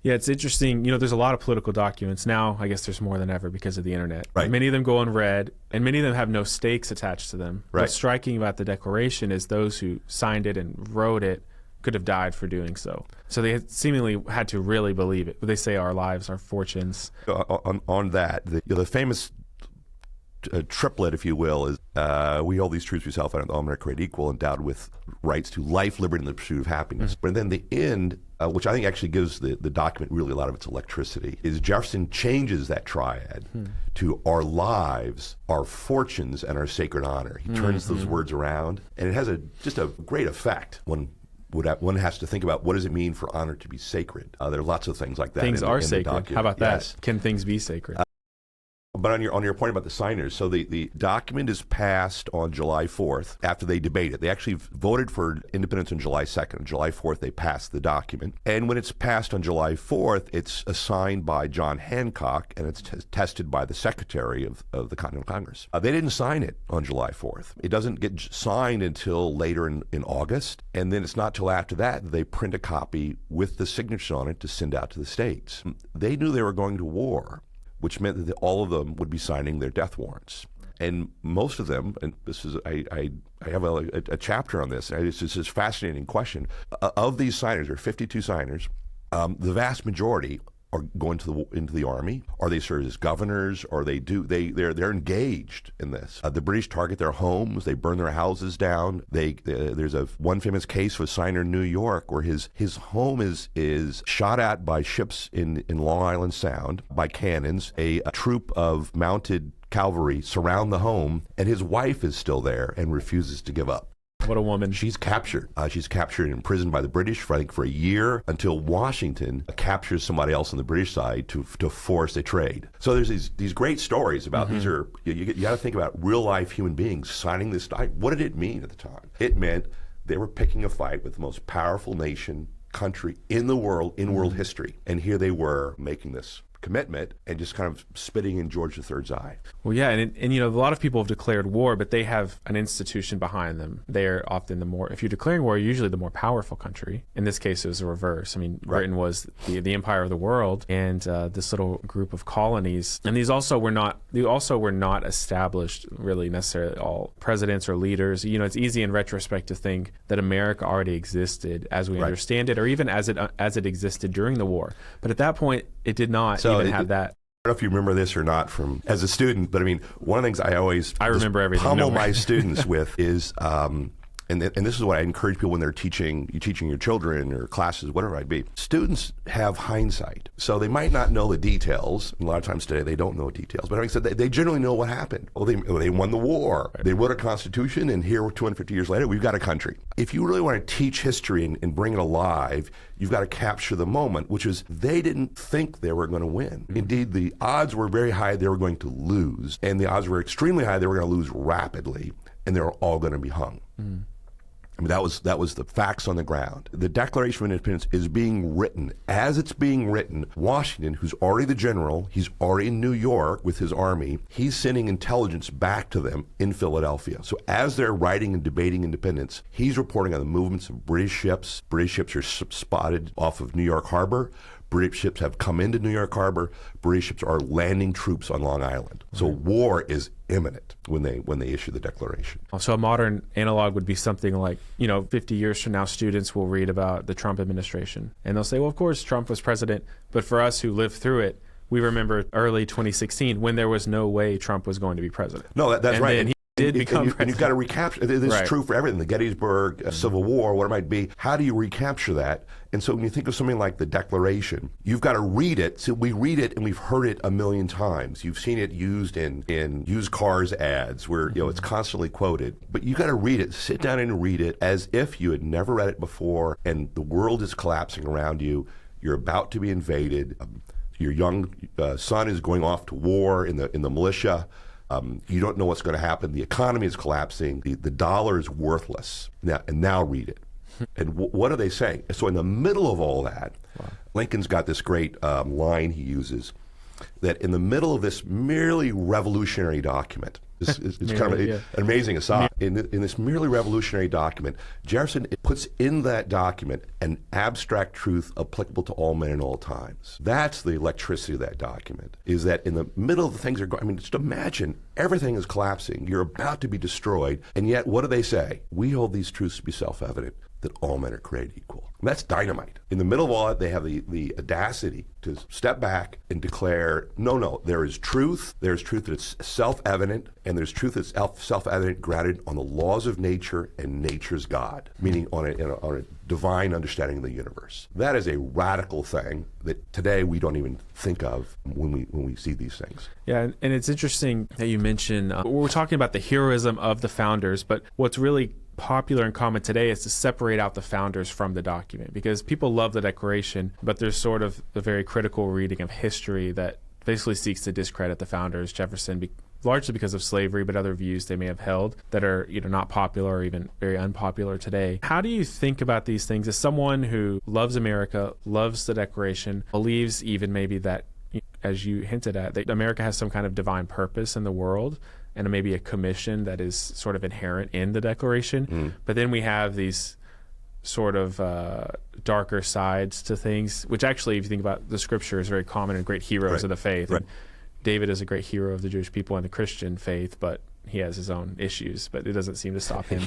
Yeah, it's interesting. There's a lot of political documents now. I guess there's more than ever because of the internet. Right. Many of them go unread, and many of them have no stakes attached to them. Right. What's striking about the Declaration is those who signed it and wrote it could have died for doing so. So they seemingly had to really believe it. They say our lives, our fortunes. On that, the famous triplet, if you will, is we hold these truths ourselves and all men are created equal, endowed with rights to life, liberty, and the pursuit of happiness. But then the end, which I think actually gives the document really a lot of its electricity, is Jefferson changes that triad to our lives, our fortunes, and our sacred honor. He turns those words around, and it has just a great effect when one has to think about what does it mean for honor to be sacred. There are lots of things like that. Things are in sacred. How about yes. that? Can things be sacred? But on your point about the signers, so the document is passed on July 4th after they debate it. They actually voted for independence on July 2nd. On July 4th, they passed the document. And when it's passed on July 4th, it's assigned by John Hancock, and it's tested by the Secretary of the Continental Congress. They didn't sign it on July 4th. It doesn't get signed until later in August, and then it's not till after that they print a copy with the signature on it to send out to the states. They knew they were going to war, which meant that all of them would be signing their death warrants. And most of them, and this is, I have a chapter on this, it's just a fascinating question. Of these signers, there are 52 signers, the vast majority are going into the army, or they serve as governors, or they're engaged in this. The British target their homes, they burn their houses down. There's one famous case of a signer in New York where his home is shot at by ships in Long Island Sound, by cannons. A troop of mounted cavalry surround the home, and his wife is still there and refuses to give up. What a woman. She's captured. She's captured and imprisoned by the British for, I think, for a year, until Washington captures somebody else on the British side to force a trade. So there's these great stories about these are, you got to think about real life human beings signing this. What did it mean at the time? It meant they were picking a fight with the most powerful country in the world, in world history. And here they were making this commitment and just kind of spitting in George III's eye. Well, yeah, and a lot of people have declared war, but they have an institution behind them. They're often if you're declaring war, you're usually the more powerful country. In this case, it was the reverse. I mean, Britain was the empire of the world, and this little group of colonies. And these also were not established really necessarily all presidents or leaders. It's easy in retrospect to think that America already existed as we understand it, or even as it existed during the war. But at that point, it did not have that. I don't know if you remember this or not from as a student, but I mean, one of the things I remember everything. Pummel my students with is, and this is what I encourage people when they're teaching your children or classes, whatever it might be. Students have hindsight, so they might not know the details. A lot of times today, they don't know details. But having said that, they generally know what happened. Well, they won the war. Right. They wrote a constitution, and here, 250 years later, we've got a country. If you really want to teach history and bring it alive, you've got to capture the moment, which is they didn't think they were going to win. Indeed, the odds were very high they were going to lose, and the odds were extremely high they were going to lose rapidly, and they were all going to be hung. I mean, that was the facts on the ground. The Declaration of Independence is being written. As it's being written, Washington, who's already the general, he's already in New York with his army, he's sending intelligence back to them in Philadelphia. So as they're writing and debating independence, he's reporting on the movements of British ships. British ships are spotted off of New York Harbor. British ships have come into New York Harbor. British ships are landing troops on Long Island. So war is imminent when they issue the Declaration. So a modern analog would be something like, 50 years from now, students will read about the Trump administration. And they'll say, well, of course, Trump was president. But for us who lived through it, we remember early 2016 when there was no way Trump was going to be president. No, that's and right. Then he did become president. And you've got to recapture. This is true for everything. The Gettysburg Civil War, what it might be. How do you recapture that? And so when you think of something like the Declaration, you've got to read it. So we read it and we've heard it a million times. You've seen it used in used cars ads where it's constantly quoted. But you've got to read it, sit down and read it as if you had never read it before, and the world is collapsing around you. You're about to be invaded. Your young son is going off to war in the militia. You don't know what's going to happen. The economy is collapsing. The dollar is worthless. Now read it. And what are they saying? So in the middle of all that, Lincoln's got this great line he uses. that in the middle of this merely revolutionary document, it's kind of an amazing aside. In this merely revolutionary document, Jefferson puts in that document an abstract truth applicable to all men in all times. That's the electricity of that document, is that in the middle of the things are going, I mean, just imagine everything is collapsing. You're about to be destroyed. And yet, what do they say? We hold these truths to be self-evident, that all men are created equal. And that's dynamite. In the middle of all that, they have the audacity to step back and declare, no, there is truth. There's truth that's self-evident, and there's truth that's self-evident grounded on the laws of nature and nature's God, meaning on a divine understanding of the universe. That is a radical thing that today we don't even think of when we see these things. Yeah, and it's interesting that you mention, we're talking about the heroism of the founders, but what's really popular and common today is to separate out the founders from the document, because people love the Declaration, but there's sort of a very critical reading of history that basically seeks to discredit the founders, Jefferson, largely because of slavery, but other views they may have held that are not popular or even very unpopular today. How do you think about these things as someone who loves America, loves the Declaration, believes even maybe that, as you hinted at, that America has some kind of divine purpose in the world, and maybe a commission that is sort of inherent in the Declaration. But then we have these sort of darker sides to things, which actually, if you think about the Scripture, is very common in great heroes of the faith. Right. And David is a great hero of the Jewish people and the Christian faith, but he has his own issues, but it doesn't seem to stop him